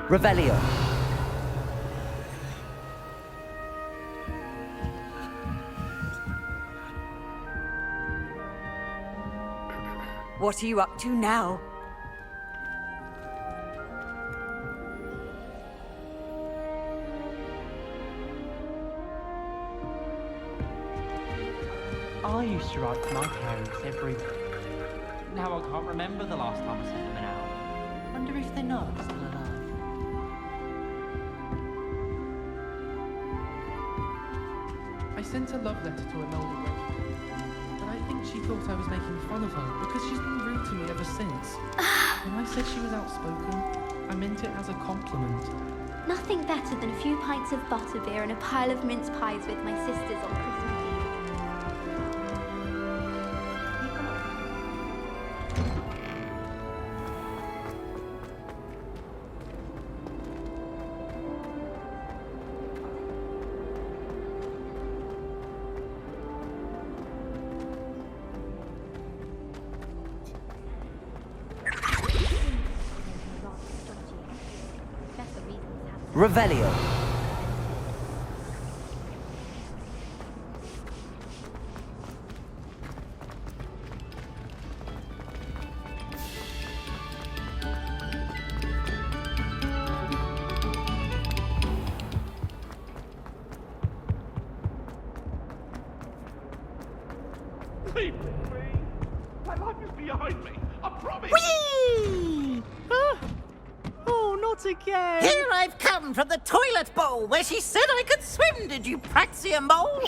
Revelio. What are you up to now? I used to write to my parents every... Now I can't remember the last time I sent them an hour. Wonder if they know I'm still alive. I sent a love letter to Zenobia, but I think she thought I was making fun of her because she's been rude to me ever since. When I said she was outspoken, I meant it as a compliment. Nothing better than a few pints of butterbeer and a pile of mince pies with my sisters on Christmas Eve. Revelio. Leave me. My life is behind me. I promise. Whee! Oh, not again! Here I've come from the toilet bowl where she said I could swim, did you praxia mole?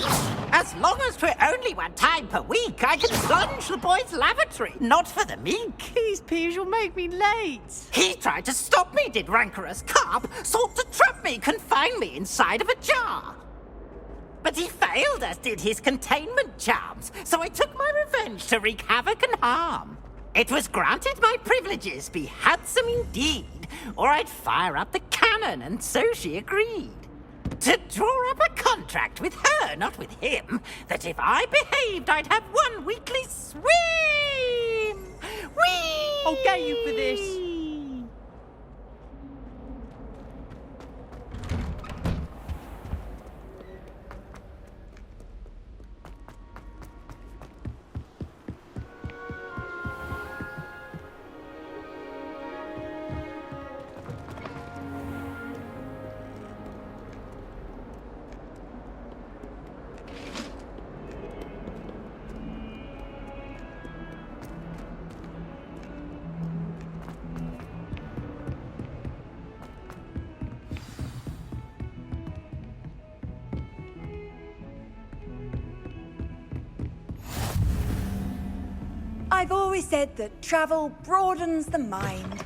As long as 'twere only one time per week, I could plunge the boy's lavatory, not for the meek. These peas will make me late. He tried to stop me, did rancorous carp, sought to trap me, confine me inside of a jar. But he failed, as did his containment charms, so I took my revenge to wreak havoc and harm. It was granted my privileges be handsome indeed, or I'd fire up the cannon, and so she agreed. To draw up a contract with her, not with him, that if I behaved I'd have one weekly swim! Whee! I'll get you for this. I've always said that travel broadens the mind.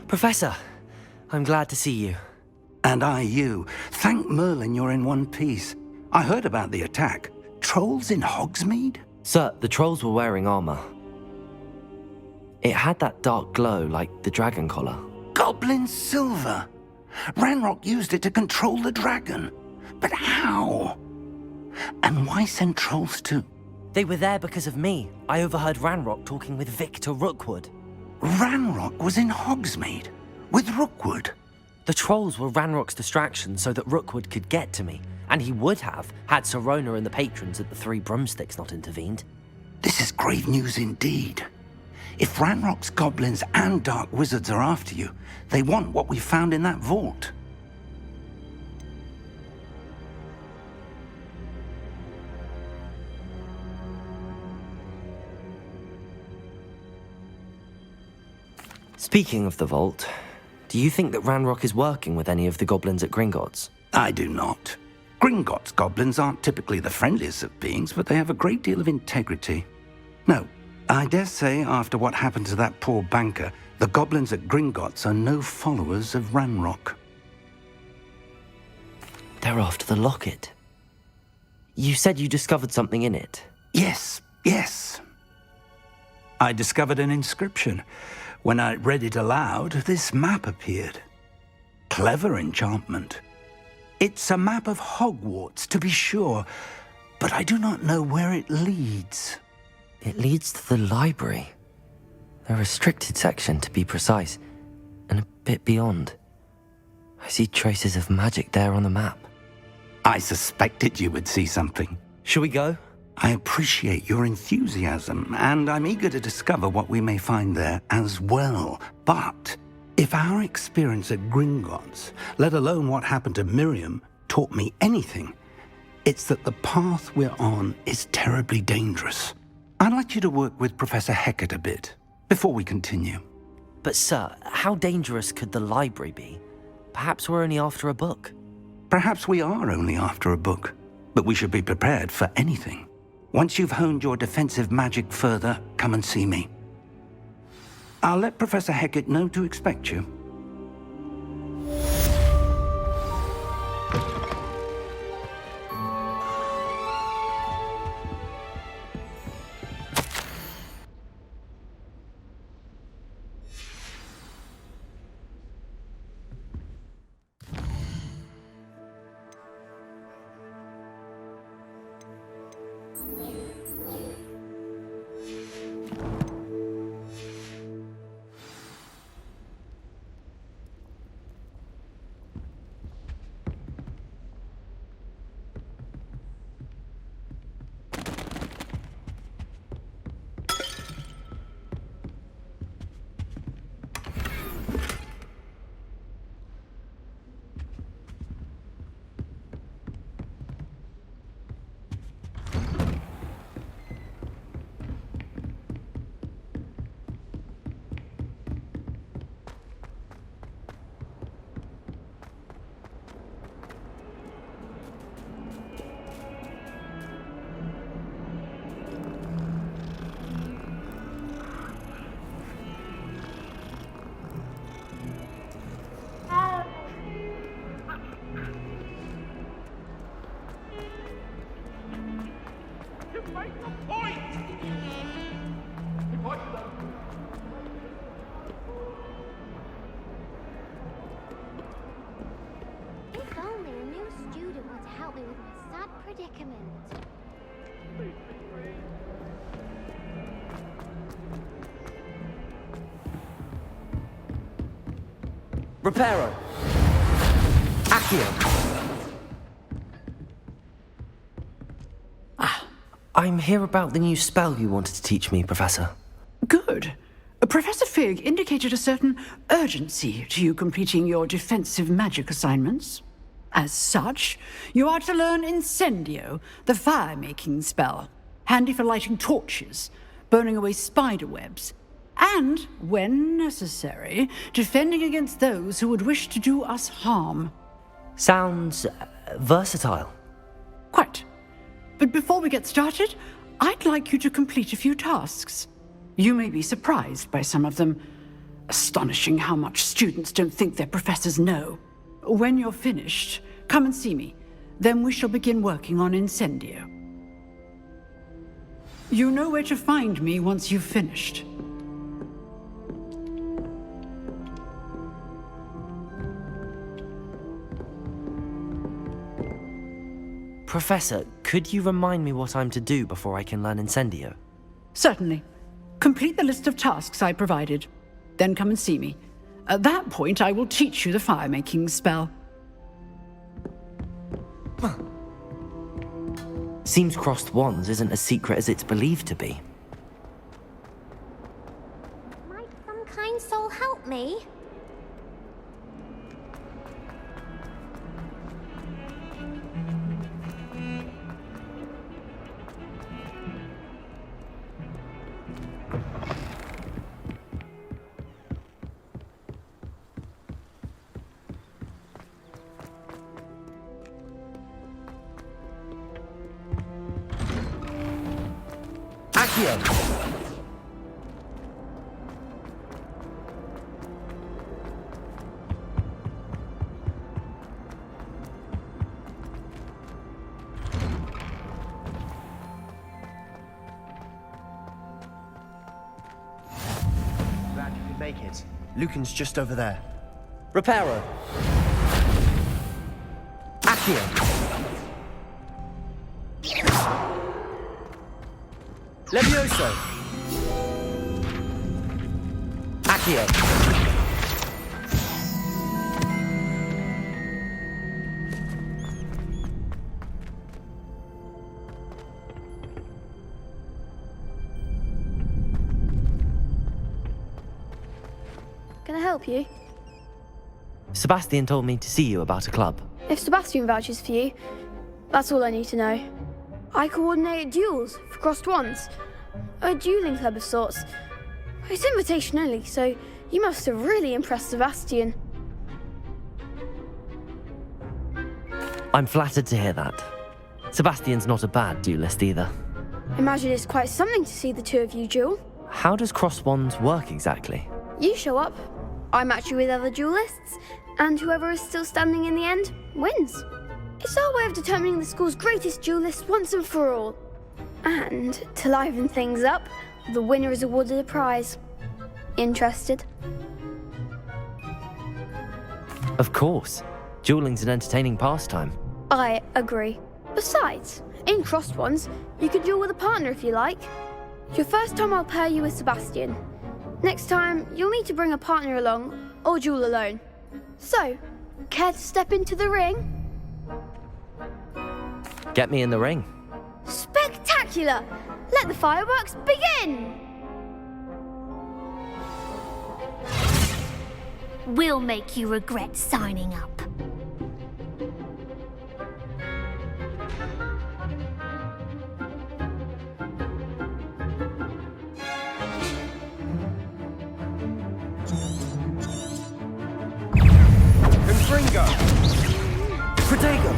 Professor, I'm glad to see you. And I you. Thank Merlin you're in one piece. I heard about the attack. Trolls in Hogsmeade? Sir, the trolls were wearing armor. It had that dark glow like the dragon collar. Goblin silver! Ranrock used it to control the dragon. But how? And why send trolls too? They were there because of me. I overheard Ranrock talking with Victor Rookwood. Ranrock was in Hogsmeade? With Rookwood? The trolls were Ranrock's distraction so that Rookwood could get to me, and he would have had Sirona and the patrons at the Three Broomsticks not intervened. This is grave news indeed. If Ranrock's goblins and dark wizards are after you, they want what we found in that vault. Speaking of the vault, Do you think that Ranrock is working with any of the goblins at Gringotts? I do not. Gringotts goblins aren't typically the friendliest of beings, but they have a great deal of integrity. No, I dare say after what happened to that poor banker, the goblins at Gringotts are no followers of Ranrock. They're after the locket. You said you discovered something in it. Yes. I discovered an inscription. When I read it aloud, this map appeared. Clever enchantment. It's a map of Hogwarts, to be sure, but I do not know where it leads. It leads to the library. A restricted section, to be precise, and a bit beyond. I see traces of magic there on the map. I suspected you would see something. Shall we go? I appreciate your enthusiasm, and I'm eager to discover what we may find there as well. But if our experience at Gringotts, let alone what happened to Miriam, taught me anything, it's that the path we're on is terribly dangerous. I'd like you to work with Professor Hecat a bit before we continue. But sir, how dangerous could the library be? Perhaps we're only after a book. Perhaps we are only after a book, but we should be prepared for anything. Once you've honed your defensive magic further, come and see me. I'll let Professor Hecat know to expect you. If only a new student would help me with my sad predicament. Reparo! Accio! I'm here about the new spell you wanted to teach me, Professor. Good. Professor Fig indicated a certain urgency to you completing your defensive magic assignments. As such, you are to learn Incendio, the fire-making spell, handy for lighting torches, burning away spider webs, and, when necessary, defending against those who would wish to do us harm. Sounds versatile. Quite. But before we get started, I'd like you to complete a few tasks. You may be surprised by some of them. Astonishing how much students don't think their professors know. When you're finished, come and see me. Then we shall begin working on Incendio. You know where to find me once you've finished. Professor, could you remind me what I'm to do before I can learn Incendio? Certainly. Complete the list of tasks I provided. Then come and see me. At that point, I will teach you the fire-making spell. Seems crossed wands isn't as secret as it's believed to be. Might some kind soul help me? Accio! Glad you could make it. Lucan's just over there. Reparo! Accio! Levioso! Accio! Can I help you? Sebastian told me to see you about a club. If Sebastian vouches for you, that's all I need to know. I coordinate duels for crossed wands. A dueling club of sorts. It's invitation only, so you must have really impressed Sebastian. I'm flattered to hear that. Sebastian's not a bad duelist either. Imagine it's quite something to see the two of you duel. How does cross wands work exactly? You show up, I match you with other duelists, and whoever is still standing in the end wins. It's our way of determining the school's greatest duelist once and for all. And to liven things up, the winner is awarded a prize. Interested? Of course. Dueling's an entertaining pastime. I agree. Besides, in crossed ones, you can duel with a partner if you like. Your first time I'll pair you with Sebastian. Next time, you'll need to bring a partner along, or duel alone. So, care to step into the ring? Get me in the ring. Spectacular! Let the fireworks begin! We'll make you regret signing up. Confringo! Protego!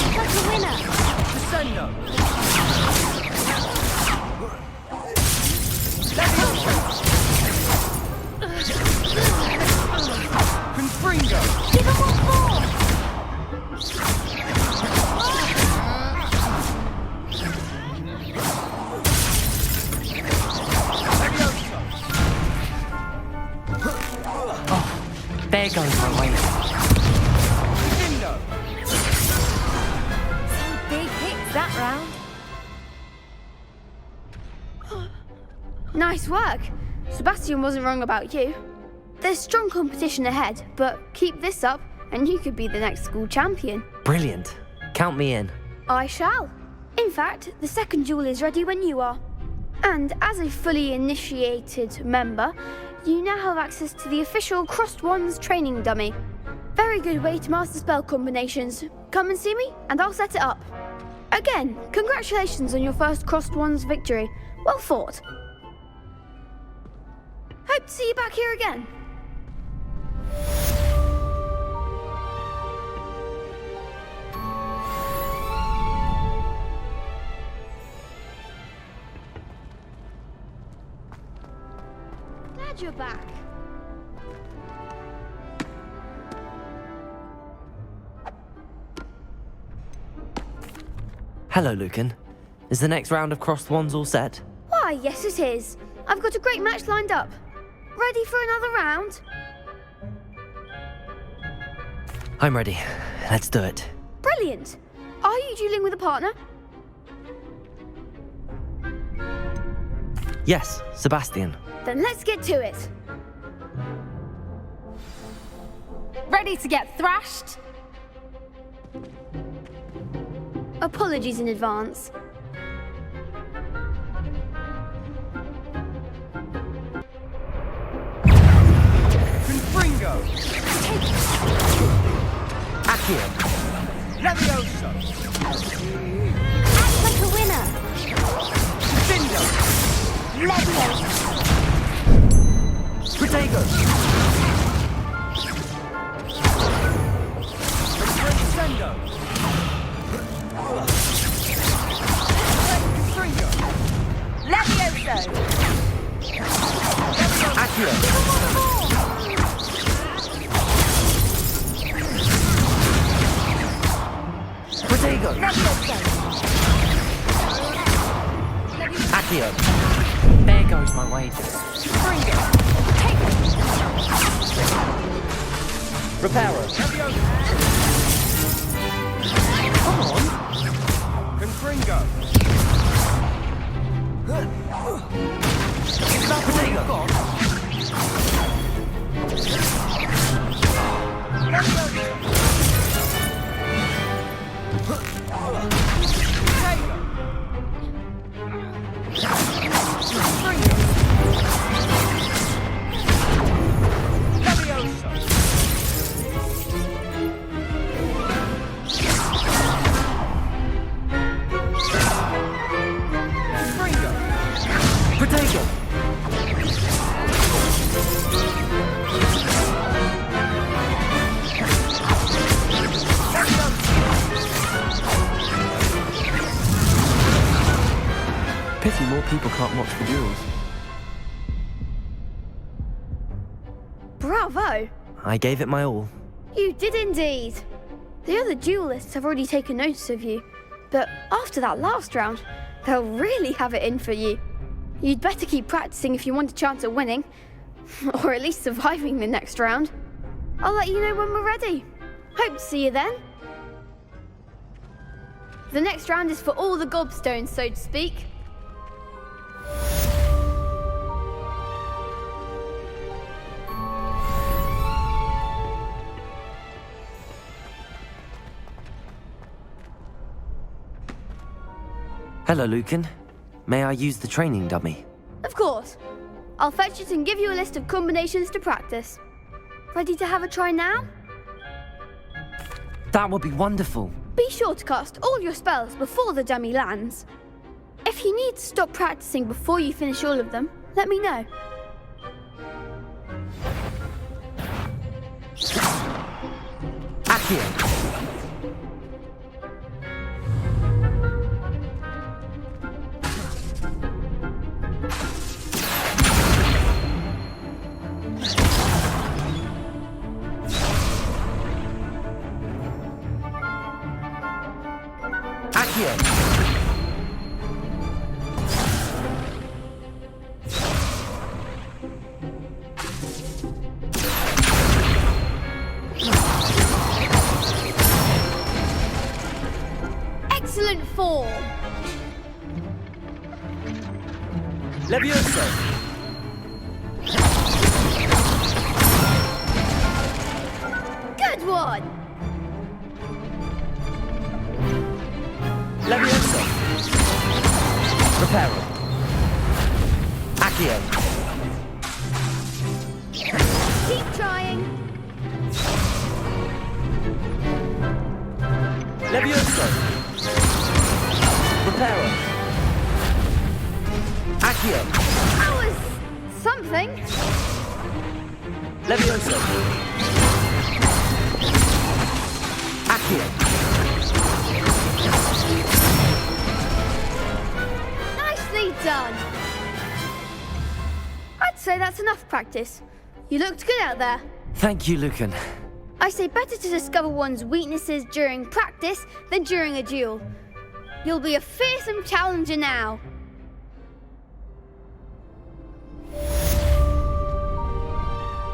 Act like a winner! Descendo! Confringo! Give him what for! There goes my way. Some big hits that round. Nice work. Sebastian wasn't wrong about you. There's strong competition ahead, but keep this up and you could be the next school champion. Brilliant. Count me in. I shall. In fact, the second duel is ready when you are. And as a fully initiated member, you now have access to the official Crossed Wands training dummy. Very good way to master spell combinations. Come and see me, and I'll set it up. Again, congratulations on your first Crossed Wands victory. Well fought. Hope to see you back here again. Glad you're back. Hello, Lucan. Is the next round of crossed wands all set? Why, yes it is. I've got a great match lined up. Ready for another round? I'm ready. Let's do it. Brilliant. Are you dueling with a partner? Yes, Sebastian. Then let's get to it. Ready to get thrashed? Apologies in advance. Confringo! Accio! Levioso! Act like a winner! Descendo! Leviosa! Protego! Descendo! Protego! Accio! There goes my wages. Reparo! Come on! Confringo! Is that Protego? Protego! Pity more people can't watch the duels. Bravo! I gave it my all. You did indeed. The other duelists have already taken notice of you, but after that last round, they'll really have it in for you. You'd better keep practicing if you want a chance at winning, or at least surviving the next round. I'll let you know when we're ready. Hope to see you then. The next round is for all the Gobstones, so to speak. Hello, Lucan. May I use the training dummy? Of course. I'll fetch it and give you a list of combinations to practice. Ready to have a try now? That would be wonderful. Be sure to cast all your spells before the dummy lands. If you need to stop practicing before you finish all of them, let me know. Accio! Excellent form. Levioso! Good one. Levioso! Reparo! Accio! Keep trying. Levioso! Reparo! Accio! That was something. Levioso! Accio! Nicely done. I'd say that's enough practice. You looked good out there. Thank you, Lucan. I say better to discover one's weaknesses during practice than during a duel. You'll be a fearsome challenger now.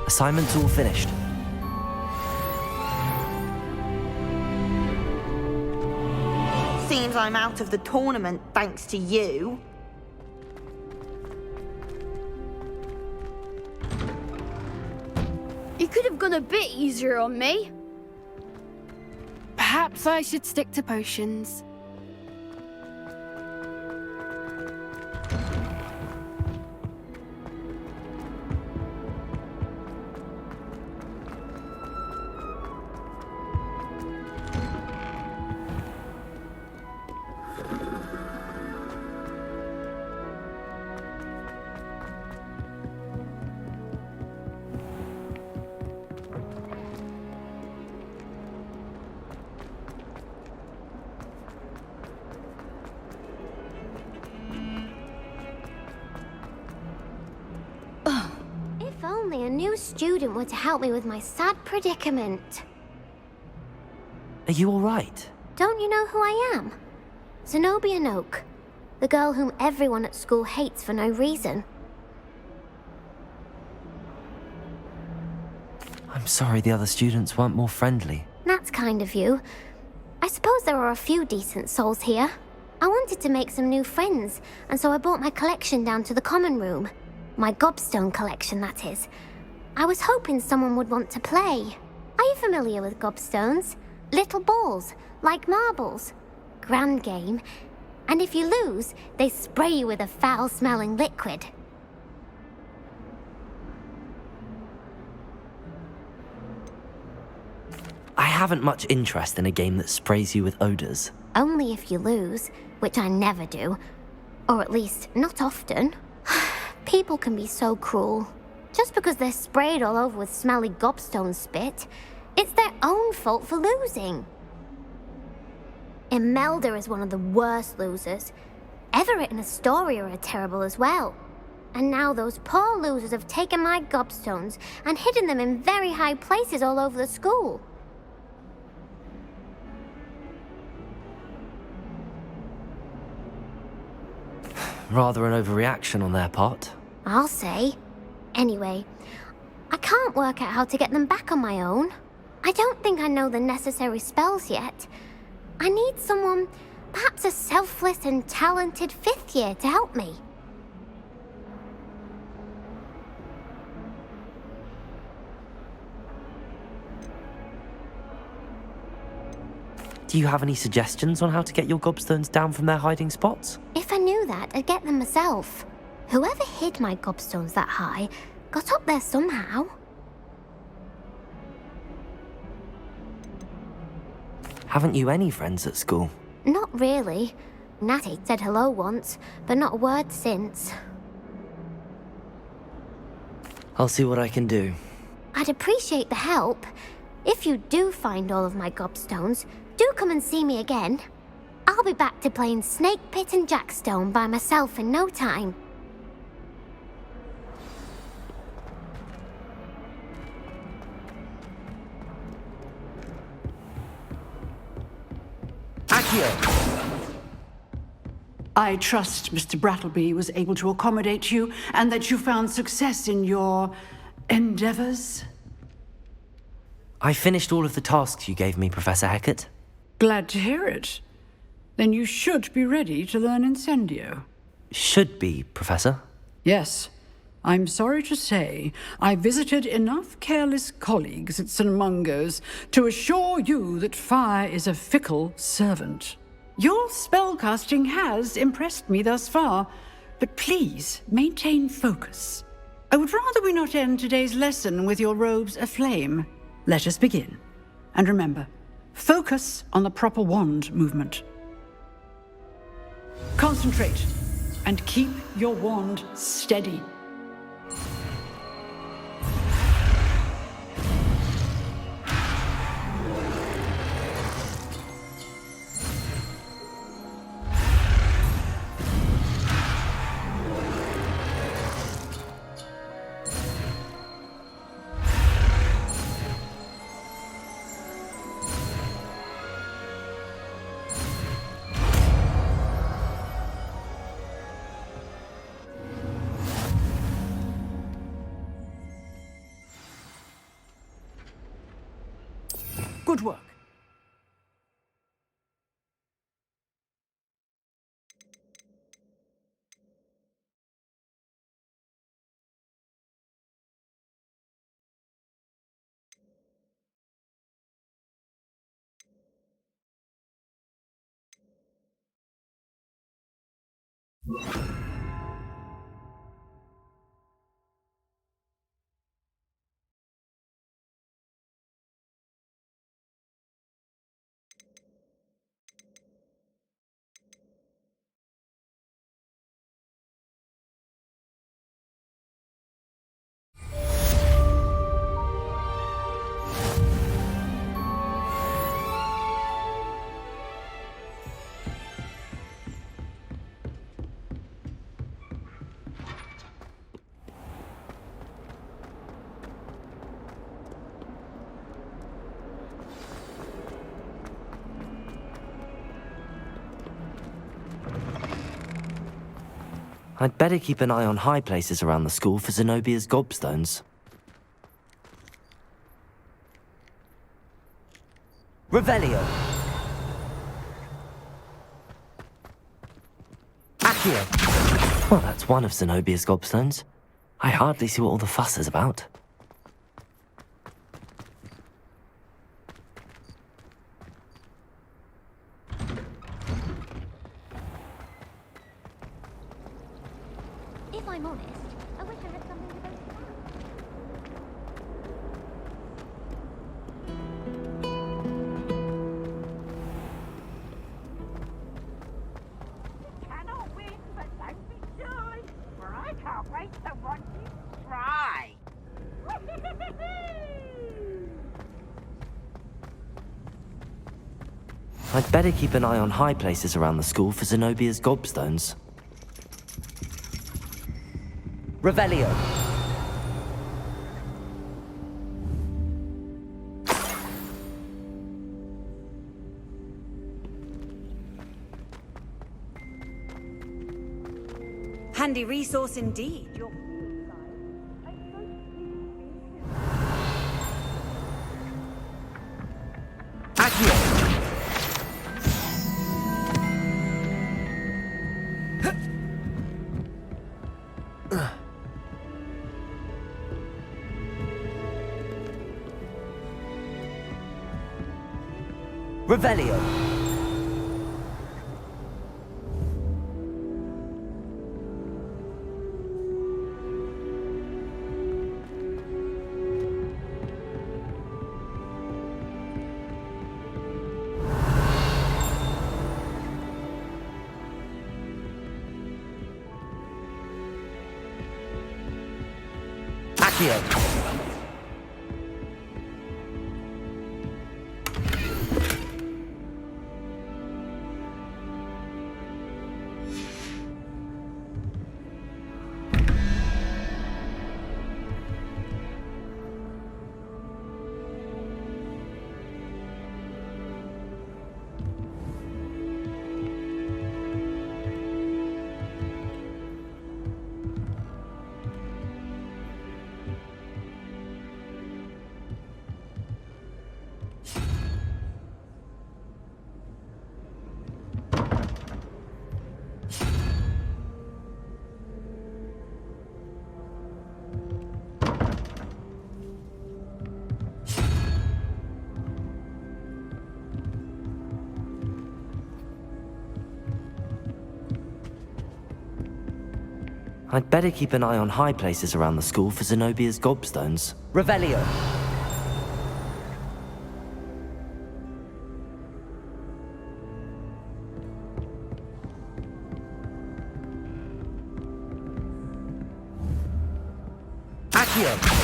Assignment's all finished. Seems I'm out of the tournament thanks to you. You could have gone a bit easier on me. Perhaps I should stick to potions. If only a new student were to help me with my sad predicament. Are you alright? Don't you know who I am? Zenobia Noke, the girl whom everyone at school hates for no reason. I'm sorry the other students weren't more friendly. That's kind of you. I suppose there are a few decent souls here. I wanted to make some new friends, and so I brought my collection down to the common room. My Gobstone collection, that is. I was hoping someone would want to play. Are you familiar with Gobstones? Little balls, like marbles. Grand game. And if you lose, they spray you with a foul-smelling liquid. I haven't much interest in a game that sprays you with odors. Only if you lose, which I never do. Or at least, not often. People can be so cruel. Just because they're sprayed all over with smelly Gobstone spit, it's their own fault for losing. Imelda is one of the worst losers. Everett and Astoria are terrible as well. And now those poor losers have taken my Gobstones and hidden them in very high places all over the school. Rather an overreaction on their part. I'll say. Anyway, I can't work out how to get them back on my own. I don't think I know the necessary spells yet. I need someone, perhaps a selfless and talented 5th year to help me. Do you have any suggestions on how to get your Gobstones down from their hiding spots? If I knew that, I'd get them myself. Whoever hid my Gobstones that high got up there somehow. Haven't you any friends at school? Not really. Natty said hello once, but not a word since. I'll see what I can do. I'd appreciate the help. If you do find all of my Gobstones, do come and see me again. I'll be back to playing Snake Pit and Jackstone by myself in no time. I trust Mr. Brattleby was able to accommodate you and that you found success in your endeavors. I finished all of the tasks you gave me, Professor Hecat. Glad to hear it. Then you should be ready to learn Incendio. Should be, Professor. Yes. I'm sorry to say, I visited enough careless colleagues at St. Mungo's to assure you that fire is a fickle servant. Your spellcasting has impressed me thus far, but please maintain focus. I would rather we not end today's lesson with your robes aflame. Let us begin. And remember, focus on the proper wand movement. Concentrate, and keep your wand steady. Good work. I'd better keep an eye on high places around the school for Zenobia's Gobstones. Revelio. Accio. Well, that's one of Zenobia's Gobstones. I hardly see what all the fuss is about. If I'm honest, I wish I had something to boast about. Cannot win, but don't be shy, for I can't wait to watch you try. I'd better keep an eye on high places around the school for Zenobia's Gobstones. Revelio. Handy resource indeed. Revelio. Accio. I'd better keep an eye on high places around the school for Zenobia's Gobstones. Revelio. Accio.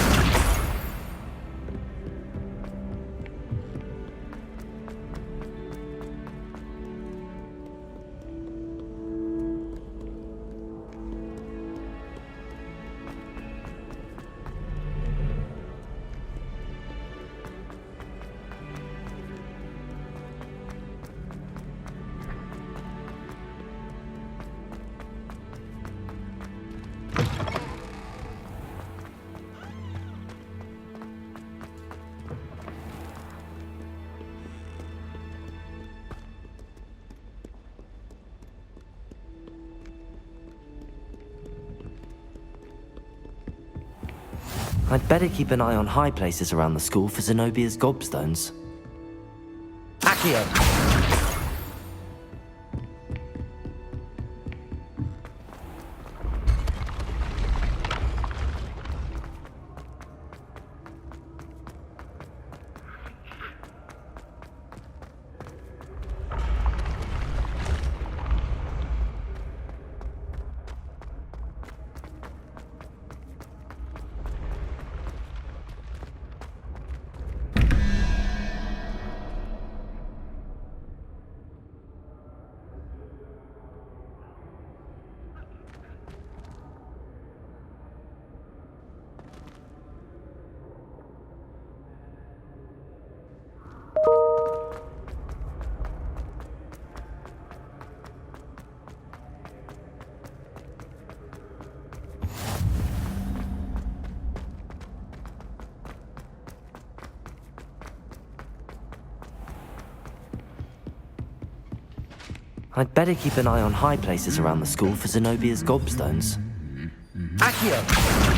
I'd better keep an eye on high places around the school for Zenobia's Gobstones. Accio. I'd better keep an eye on high places around the school for Zenobia's gobstones. Accio!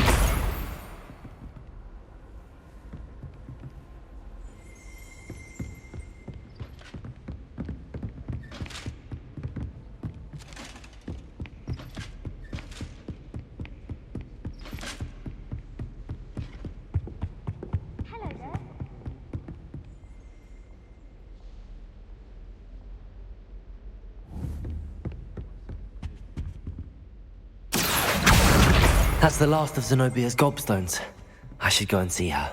That's the last of Zenobia's gobstones. I should go and see her.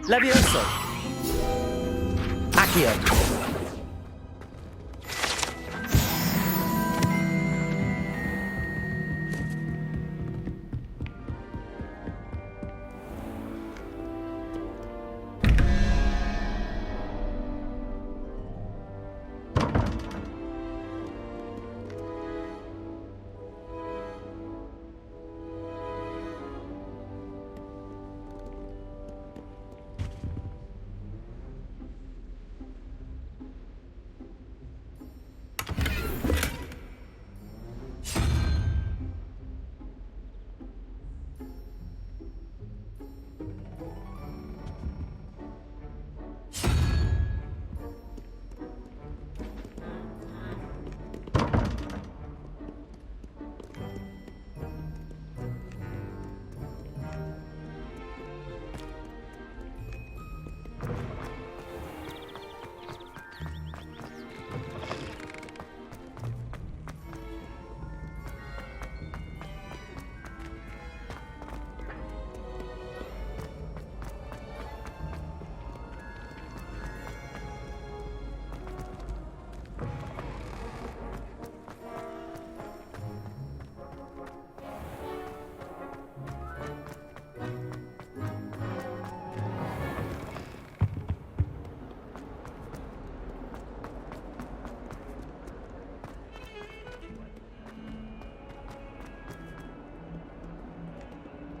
Levioso! Accio!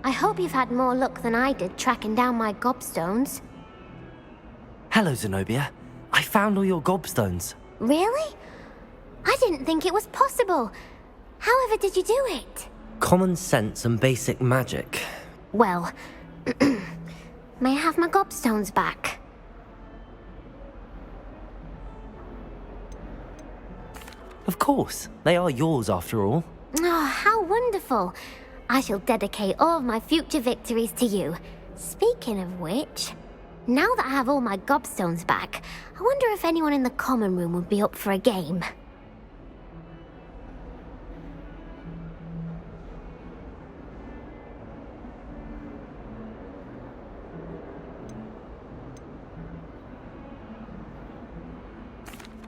I hope you've had more luck than I did tracking down my gobstones. Hello, Zenobia. I found all your gobstones. Really? I didn't think it was possible. However did you do it? Common sense and basic magic. Well, may I have my gobstones back? Of course. They are yours after all. Oh, how wonderful. I shall dedicate all of my future victories to you. Speaking of which, now that I have all my gobstones back, I wonder if anyone in the common room would be up for a game.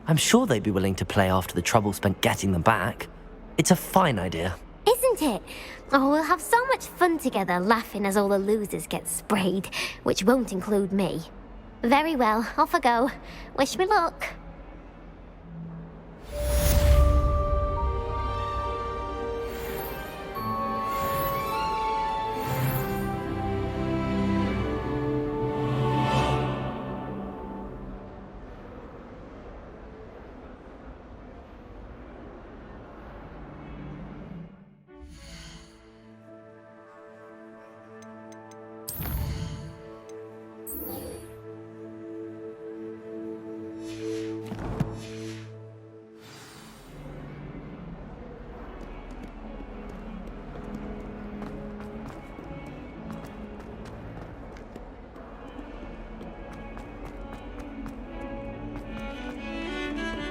I'm sure they'd be willing to play after the trouble spent getting them back. It's a fine idea. Isn't it? Oh, we'll have so much fun together, laughing as all the losers get sprayed, which won't include me. Very well, off I go. Wish me luck.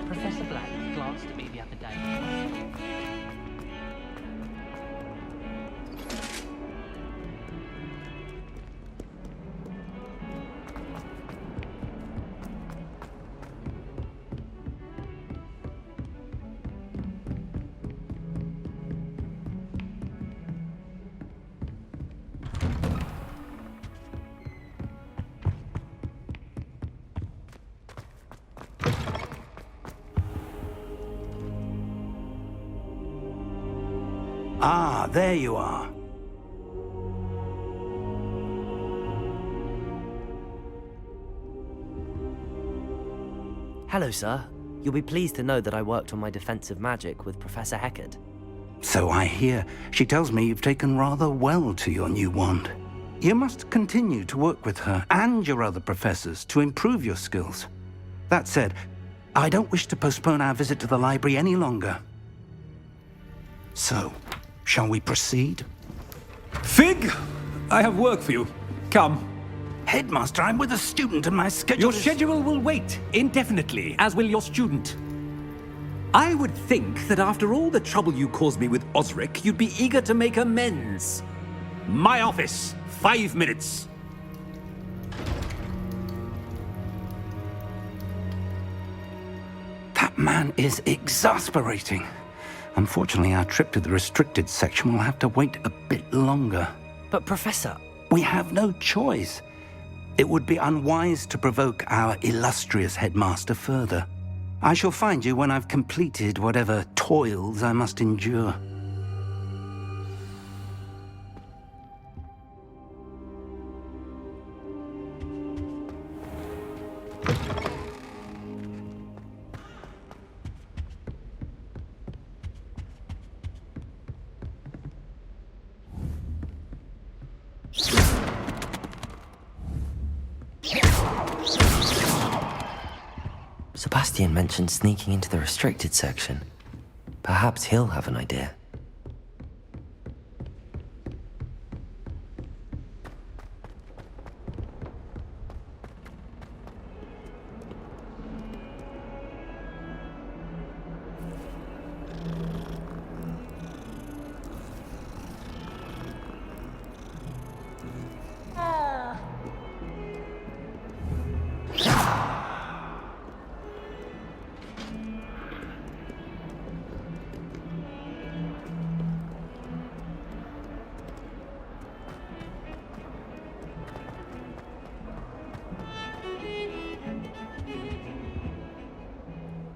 Professor Blake glanced at me the other day. Ah, there you are. Hello, sir. You'll be pleased to know that I worked on my defensive magic with Professor Hecat. So I hear. She tells me you've taken rather well to your new wand. You must continue to work with her and your other professors to improve your skills. That said, I don't wish to postpone our visit to the library any longer. So, shall we proceed? Fig! I have work for you. Come. Headmaster, I'm with a student and my schedule Your schedule will wait indefinitely, as will your student. I would think that after all the trouble you caused me with Osric, you'd be eager to make amends. My office, 5 minutes. That man is exasperating. Unfortunately, our trip to the restricted section will have to wait a bit longer. But Professor... We have no choice. It would be unwise to provoke our illustrious headmaster further. I shall find you when I've completed whatever toils I must endure. Sebastian mentioned sneaking into the restricted section. Perhaps he'll have an idea.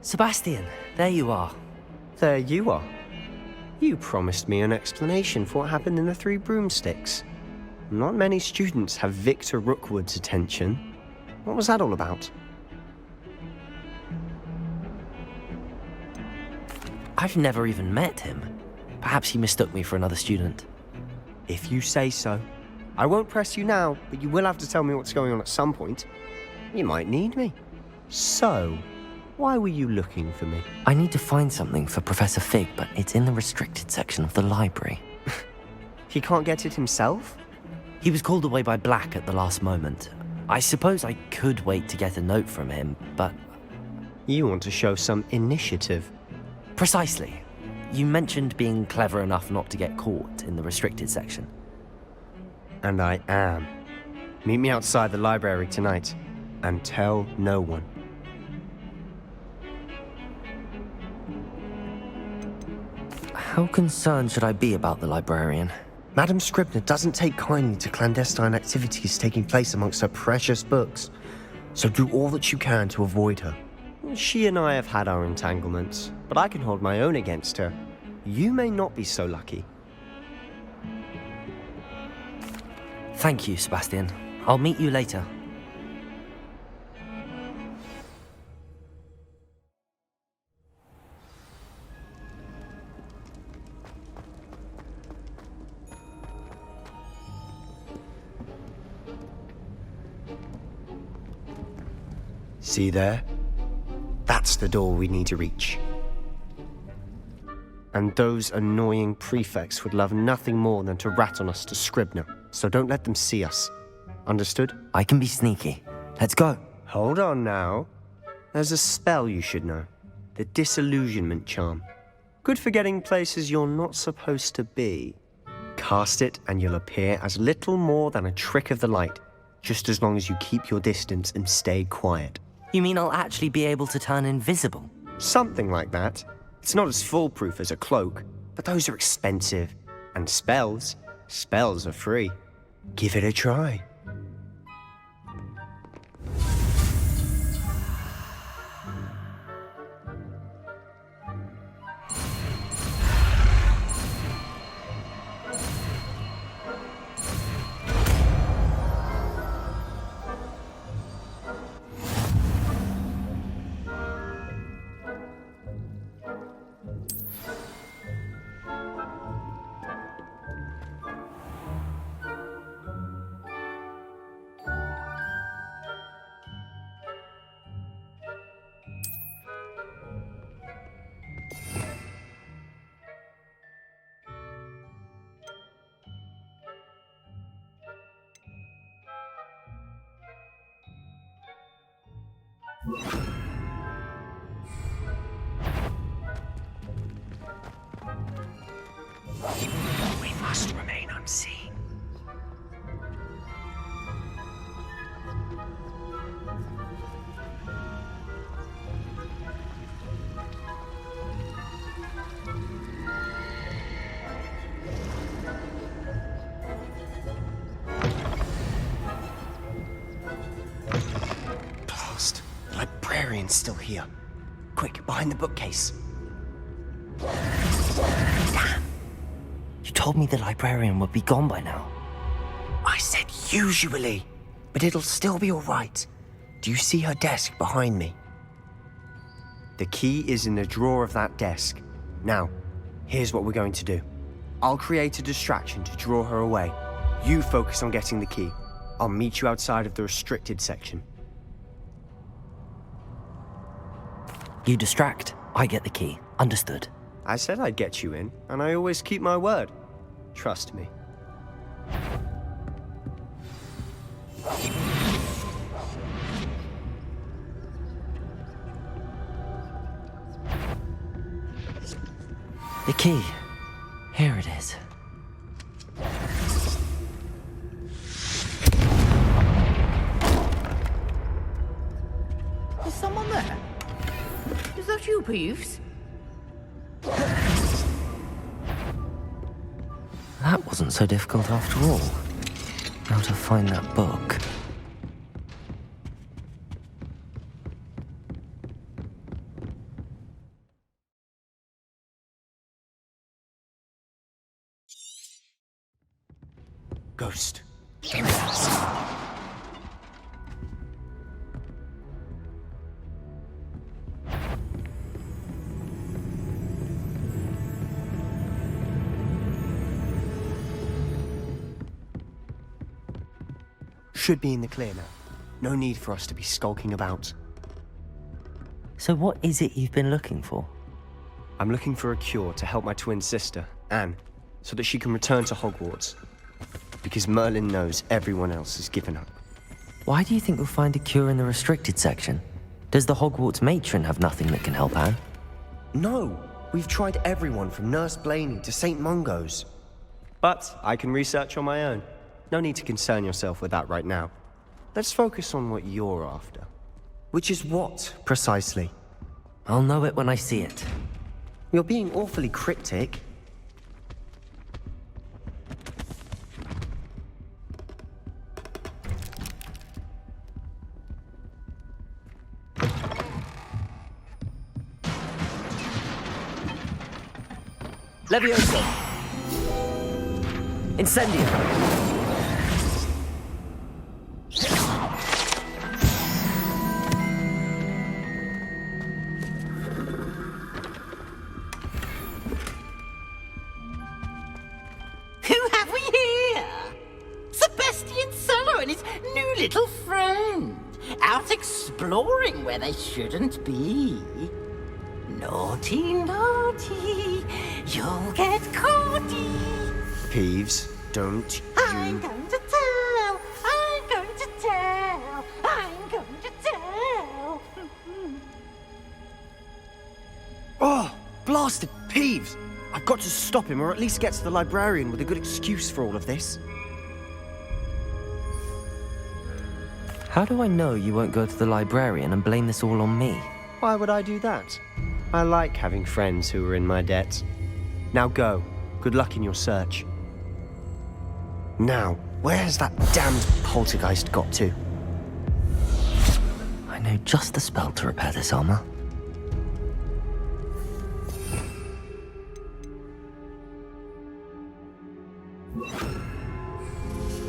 Sebastian, there you are. There you are. You promised me an explanation for what happened in the Three Broomsticks. Not many students have Victor Rookwood's attention. What was that all about? I've never even met him. Perhaps he mistook me for another student. If you say so. I won't press you now, but you will have to tell me what's going on at some point. You might need me. So, why were you looking for me? I need to find something for Professor Fig, but it's in the restricted section of the library. He can't get it himself? He was called away by Black at the last moment. I suppose I could wait to get a note from him, but... You want to show some initiative. Precisely. You mentioned being clever enough not to get caught in the restricted section. And I am. Meet me outside the library tonight, and tell no one. How concerned should I be about the librarian? Madam Scribner doesn't take kindly to clandestine activities taking place amongst her precious books, so do all that you can to avoid her. She and I have had our entanglements, but I can hold my own against her. You may not be so lucky. Thank you, Sebastian. I'll meet you later. See there? That's the door we need to reach. And those annoying prefects would love nothing more than to rat on us to Scribner, so don't let them see us. Understood? I can be sneaky. Let's go. Hold on now. There's a spell you should know. the disillusionment charm. Good for getting places you're not supposed to be. Cast it and you'll appear as little more than a trick of the light, just as long as you keep your distance and stay quiet. You mean I'll actually be able to turn invisible? Something like that. It's not as foolproof as a cloak, but those are expensive. And spells are free. Give it a try. We must remain unseen. Blast! The librarian's still here. Quick, behind the bookcase. Damn! You told me the librarian would be gone by now. I said usually, but it'll still be all right. Do you see her desk behind me? The key is in the drawer of that desk. Now, here's what we're going to do. I'll create a distraction to draw her away. You focus on getting the key. I'll meet you outside of the restricted section. You distract, I get the key. Understood. I said I'd get you in, and I always keep my word. Trust me. The key. Here it is. Is someone there? Is that you, Peeves? That wasn't so difficult after all. How to find that book. Ghost. Give me that. Should be in the clear now. No need for us to be skulking about. So what is it you've been looking for? I'm looking for a cure to help my twin sister, Anne, so that she can return to Hogwarts. Because Merlin knows everyone else has given up. Why do you think we'll find a cure in the restricted section? Does the Hogwarts matron have nothing that can help Anne? No! We've tried everyone from Nurse Blaney to St. Mungo's. But I can research on my own. No need to concern yourself with that right now. Let's focus on what you're after. Which is what, precisely? I'll know it when I see it. You're being awfully cryptic. Levioso! Incendio! Who have we here? Sebastian Solo and his new little friend. Out exploring where they shouldn't be. Naughty, naughty, you'll get caughty. Peeves, don't I'm you... going to tell, I'm going to tell, I'm going to tell. bastard Peeves! I've got to stop him, or at least get to the librarian with a good excuse for all of this. How do I know you won't go to the librarian and blame this all on me? Why would I do that? I like having friends who are in my debt. Now go. Good luck in your search. Now, where has that damned poltergeist got to? I know just the spell to repair this armor.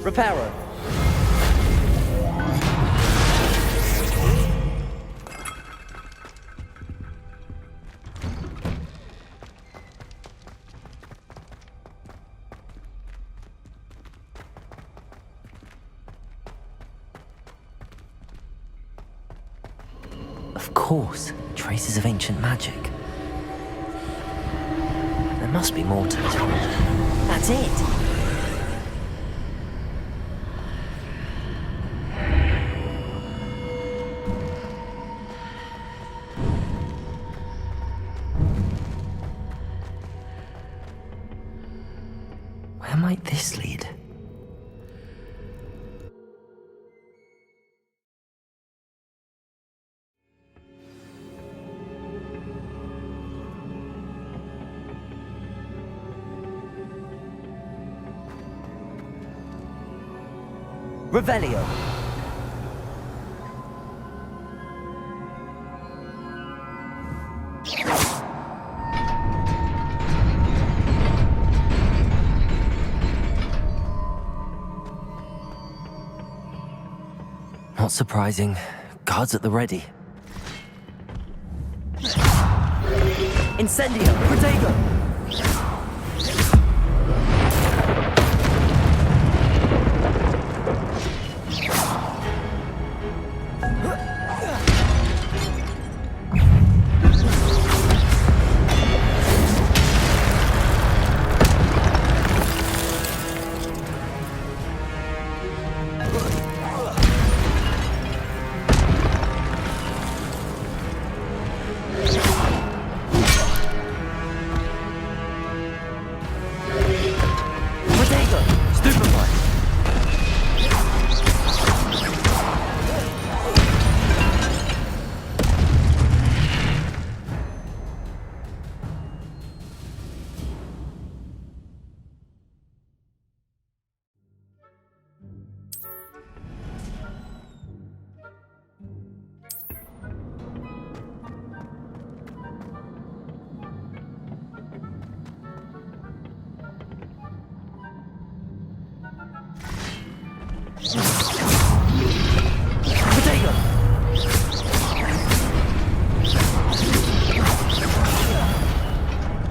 Reparo. Of course, traces of ancient magic. There must be more to it. That's it! Where might this lead? Revelio. Not surprising. Guards at the ready. Incendio. Protego.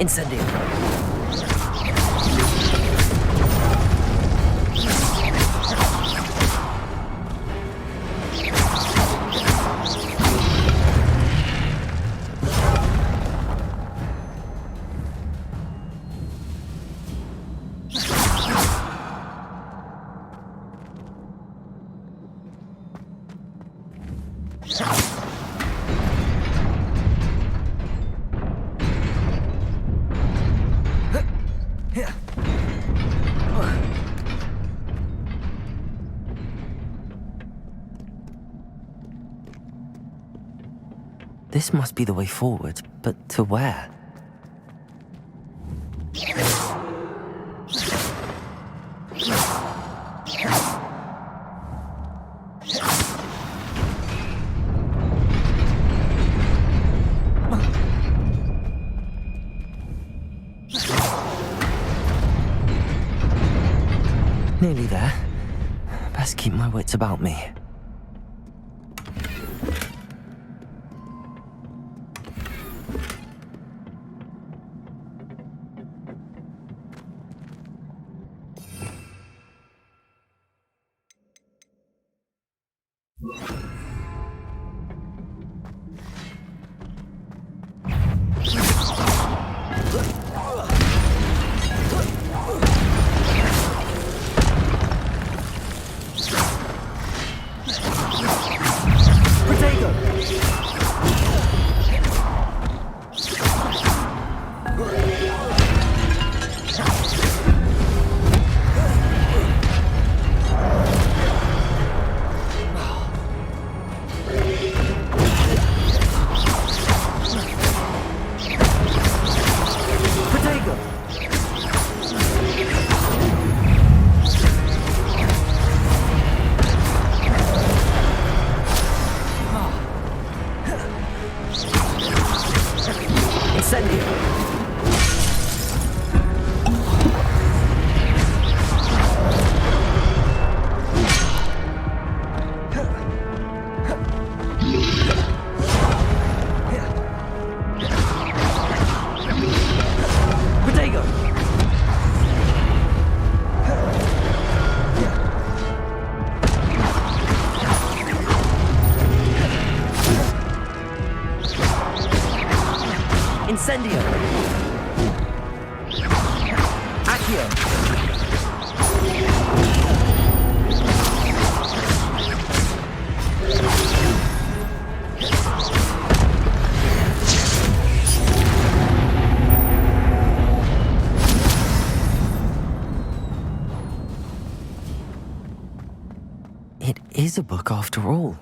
Incendio. This must be the way forward, but to where? Nearly there. Best keep my wits about me. Incendio! Incendio! Accio! It is a book after all.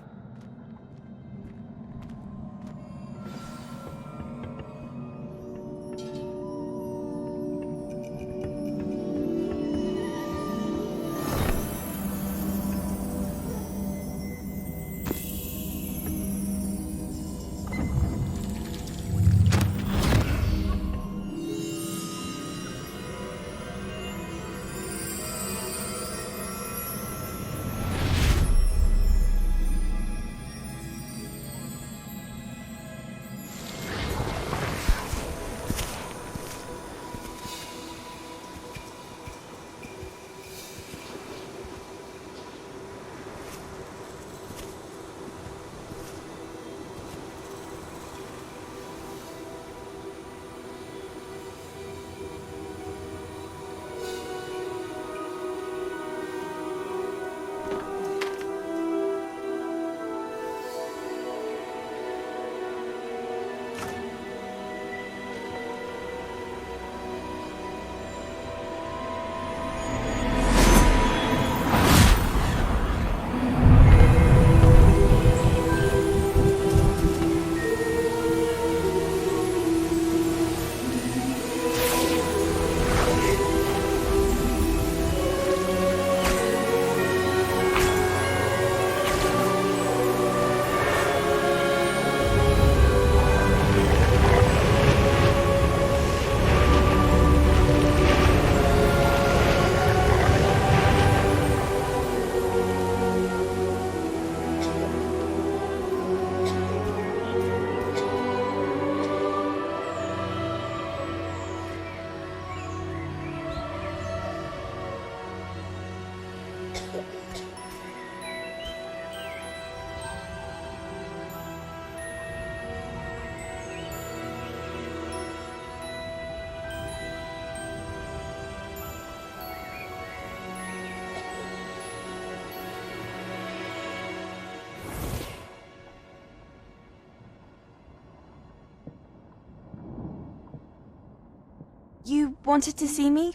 You wanted to see me?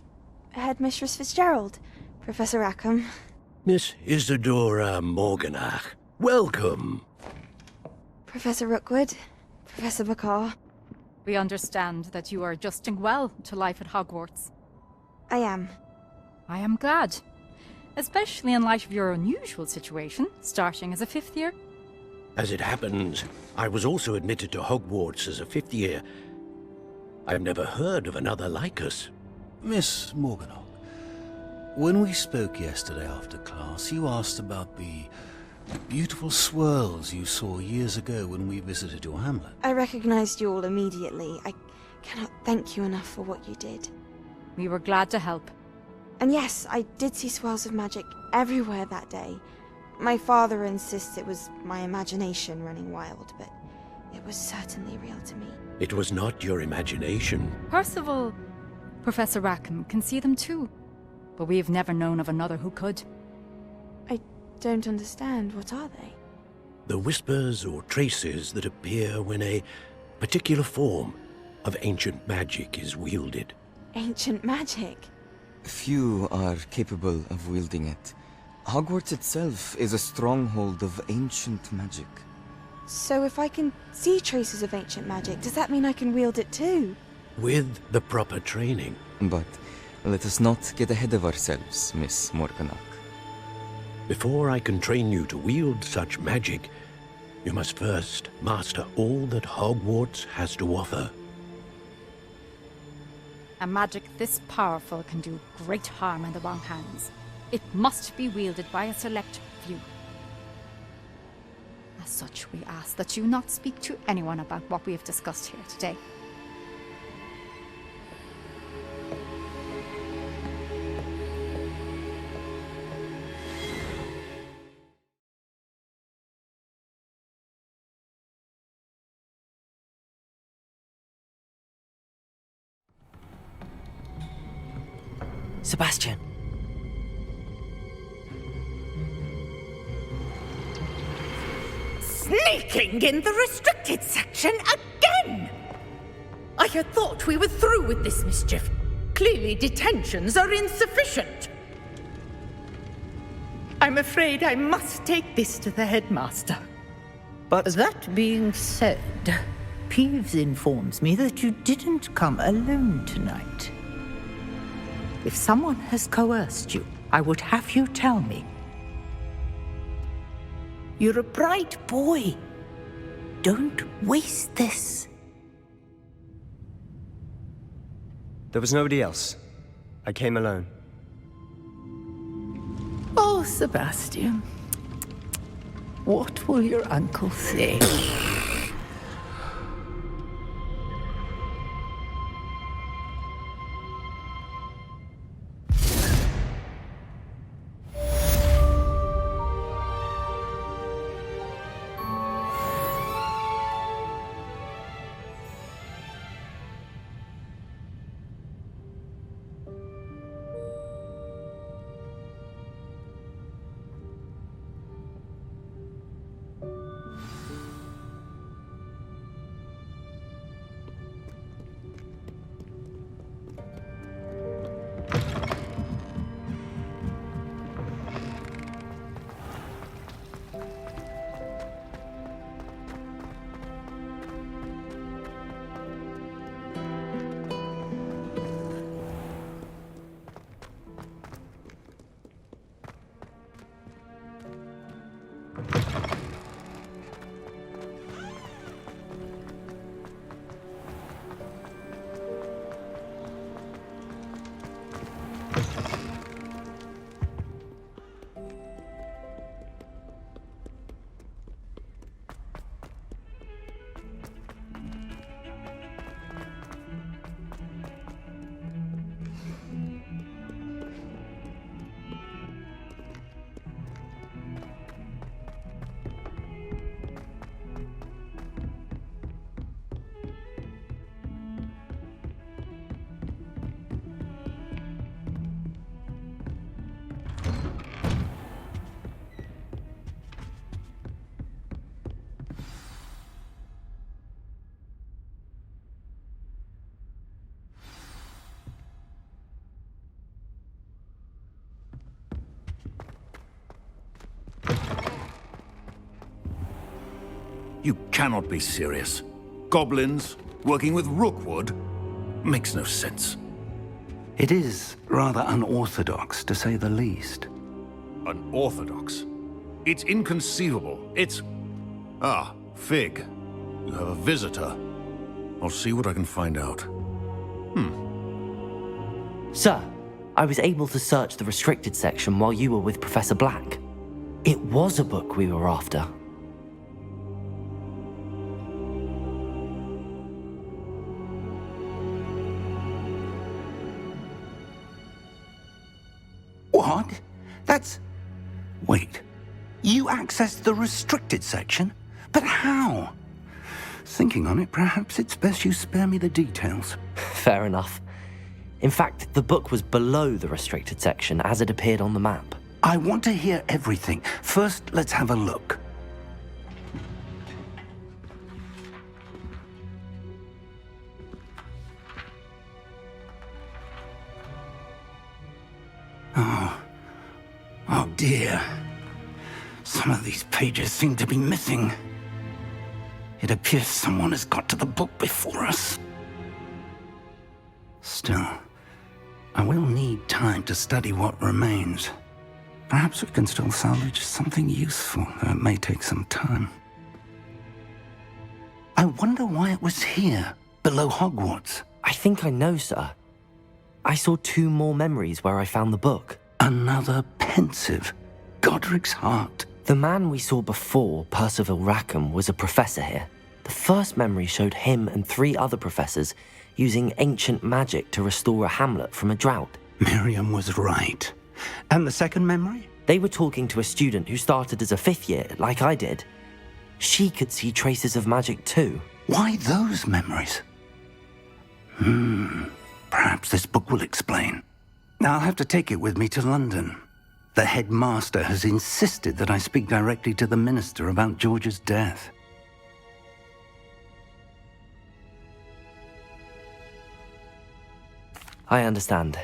Headmistress Fitzgerald? Professor Rackham? Miss Isadora Morganach, welcome. Professor Rookwood? Professor Bakar? We understand that you are adjusting well to life at Hogwarts. I am. I am glad. Especially in light of your unusual situation, starting as a 5th year. As it happens, I was also admitted to Hogwarts as a 5th year. I've never heard of another like us. Miss Morganach, when we spoke yesterday after class, you asked about the beautiful swirls you saw years ago when we visited your hamlet. I recognized you all immediately. I cannot thank you enough for what you did. We were glad to help. And yes, I did see swirls of magic everywhere that day. My father insists it was my imagination running wild, but it was certainly real to me. It was not your imagination. Percival, Professor Rackham can see them too. But we have never known of another who could. I don't understand. What are they? The whispers or traces that appear when a particular form of ancient magic is wielded. Ancient magic? Few are capable of wielding it. Hogwarts itself is a stronghold of ancient magic. So if I can see traces of ancient magic, does that mean I can wield it too? With the proper training. But let us not get ahead of ourselves, Miss Morganach. Before I can train you to wield such magic, you must first master all that Hogwarts has to offer. A magic this powerful can do great harm in the wrong hands. It must be wielded by a select few. As such, we ask that you not speak to anyone about what we have discussed here today. Sebastian. Sneaking in the restricted section again! I had thought we were through with this mischief. Clearly detentions are insufficient. I'm afraid I must take this to the headmaster. But that being said, Peeves informs me that you didn't come alone tonight. If someone has coerced you, I would have you tell me. You're a bright boy. Don't waste this. there was nobody else. I came alone. Oh, Sebastian. What will your uncle say? You cannot be serious. Goblins working with Rookwood makes no sense. It is rather unorthodox, to say the least. Unorthodox? It's inconceivable. It's... Ah, Fig. You have a visitor. I'll see what I can find out. Sir, I was able to search the restricted section while you were with Professor Black. It was a book we were after. What? That's... Wait. You accessed the restricted section? But how? Thinking on it, perhaps it's best you spare me the details. Fair enough. In fact, the book was below the restricted section as it appeared on the map. I want to hear everything. First, let's have a look. Oh dear. Some of these pages seem to be missing. It appears someone has got to the book before us. Still, I will need time to study what remains. Perhaps we can still salvage something useful, though it may take some time. I wonder why it was here, below Hogwarts. I think I know, sir. I saw 2 more memories where I found the book. Another Pensieve. Godric's heart. The man we saw before, Percival Rackham, was a professor here. The first memory showed him and 3 other professors using ancient magic to restore a hamlet from a drought. Miriam was right. And the second memory? They were talking to a student who started as a 5th year, like I did. She could see traces of magic too. Why those memories? Perhaps this book will explain. I'll have to take it with me to London. The headmaster has insisted that I speak directly to the minister about George's death. I understand.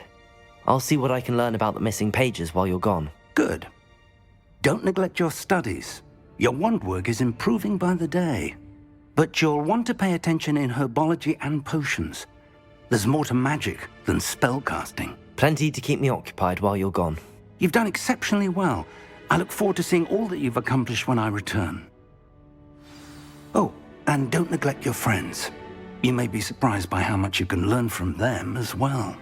I'll see what I can learn about the missing pages while you're gone. Good. Don't neglect your studies. Your wand work is improving by the day. But you'll want to pay attention in herbology and potions. There's more to magic than spellcasting. Plenty to keep me occupied while you're gone. You've done exceptionally well. I look forward to seeing all that you've accomplished when I return. Oh, and don't neglect your friends. You may be surprised by how much you can learn from them as well.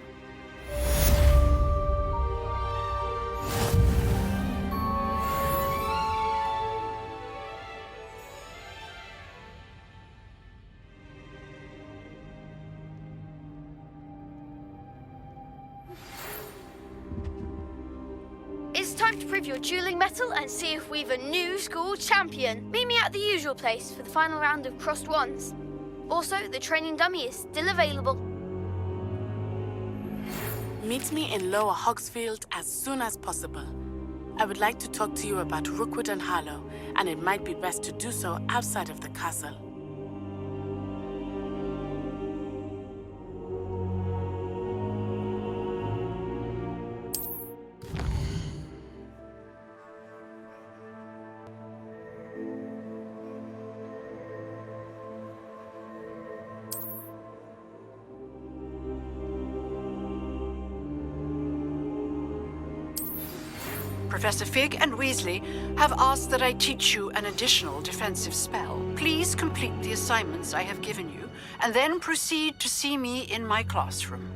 It's time to prove your dueling mettle and see if we've a new school champion. Meet me at the usual place for the final round of crossed wands. Also, the training dummy is still available. Meet me in Lower Hogsfield as soon as possible. I would like to talk to you about Rookwood and Harlow, and it might be best to do so outside of the castle. Professor Fig and Weasley have asked that I teach you an additional defensive spell. Please complete the assignments I have given you, and then proceed to see me in my classroom.